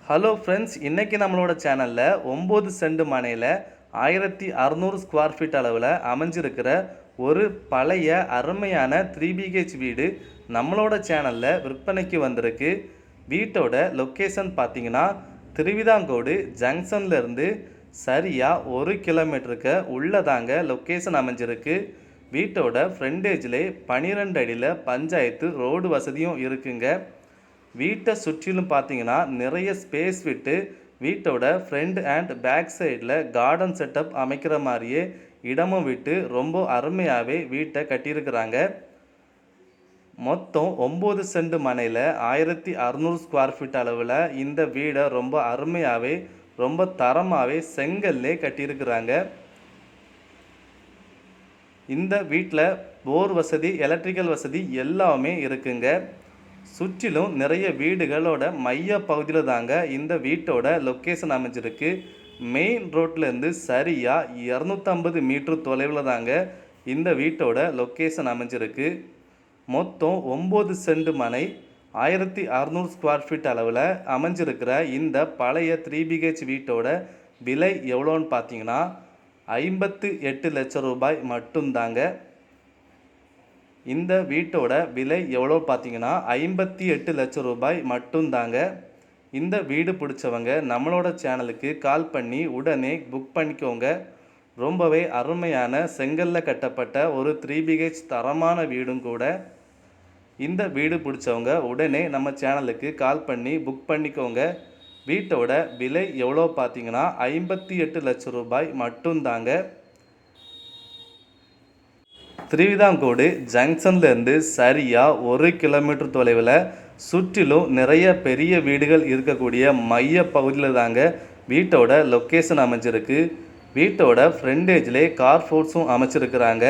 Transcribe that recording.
Hello friends, இன்றைக்கி நம்மளோட சேனலில் 9 சென்ட் மனையில் 1600 ஸ்கொயர் ஃபீட் அளவில் அமைஞ்சிருக்கிற ஒரு பழைய அருமையான 3BH வீடு நம்மளோட சேனலில் விற்பனைக்கு வந்திருக்கு. வீட்டோட லொக்கேஷன் பார்த்தீங்கன்னா திருவிதாங்கோடு ஜங்ஷன்லேருந்து சரியாக 1 கிலோமீட்டருக்கு உள்ளதாங்க லொக்கேஷன் அமைஞ்சிருக்கு. வீட்டோட ஃப்ரண்டேஜில் 12 அடியில் பஞ்சாயத்து ரோடு வசதியும் இருக்குங்க. வீட்டை சுற்றிலும் பார்த்தீங்கன்னா நிறைய ஸ்பேஸ் விட்டு வீட்டோட ஃப்ரண்ட் அண்ட் பேக் சைடில் கார்டன் செட்டப் அமைக்கிற மாதிரியே இடமும் விட்டு ரொம்ப அருமையாகவே வீட்டை கட்டியிருக்கிறாங்க. மொத்தம் 9 சென்ட் மனையில் 1600 ஸ்கொயர் ஃபீட் அளவில் இந்த வீடை ரொம்ப அருமையாகவே ரொம்ப தரமாகவே செங்கல்லே கட்டியிருக்கிறாங்க. இந்த வீட்டில் போர் வசதி, எலக்ட்ரிக்கல் வசதி எல்லாமே இருக்குங்க. சுற்றிலும் நிறைய வீடுகளோட மைய பகுதியில் தாங்க இந்த வீட்டோட லொக்கேஷன் அமைஞ்சிருக்கு. மெயின் ரோட்லேருந்து சரியாக 250 மீட்டர் தொலைவில் தாங்க இந்த வீட்டோட லொக்கேஷன் அமைஞ்சிருக்கு. மொத்தம் 9 சென்ட் மனை 1600 ஸ்கொயர் ஃபீட் அளவில் அமைஞ்சிருக்கிற இந்த பழைய 3BH வீட்டோட விலை எவ்வளோன்னு பார்த்தீங்கன்னா 58 லட்சம் ரூபாய் மட்டும்தாங்க. இந்த வீட்டோட விலை எவ்வளோ பார்த்தீங்கன்னா 58 லட்சம் ரூபாய் மட்டும்தாங்க. இந்த வீடு பிடிச்சவங்க நம்மளோட சேனலுக்கு கால் பண்ணி உடனே புக் பண்ணிக்கோங்க. ரொம்பவே அருமையான செங்கல்ல கட்டப்பட்ட ஒரு 3BH தரமான வீடும் கூட. இந்த வீடு பிடிச்சவங்க உடனே நம்ம சேனலுக்கு கால் பண்ணி புக் பண்ணிக்கோங்க. வீட்டோட விலை எவ்வளோ பார்த்தீங்கன்னா 58 லட்சம் ரூபாய் மட்டும்தாங்க. திருவிதாங்கோடு ஜங்ஷன்லேருந்து சரியாக 1 கிலோமீட்டர் தொலைவில் சுற்றிலும் நிறைய பெரிய வீடுகள் இருக்கக்கூடிய மைய பகுதியில் தாங்க வீட்டோட லொக்கேஷன் அமைஞ்சிருக்கு. வீட்டோட ஃப்ரண்டேஜ்லே கார் ஃபோர்ஸும் அமைச்சிருக்கிறாங்க.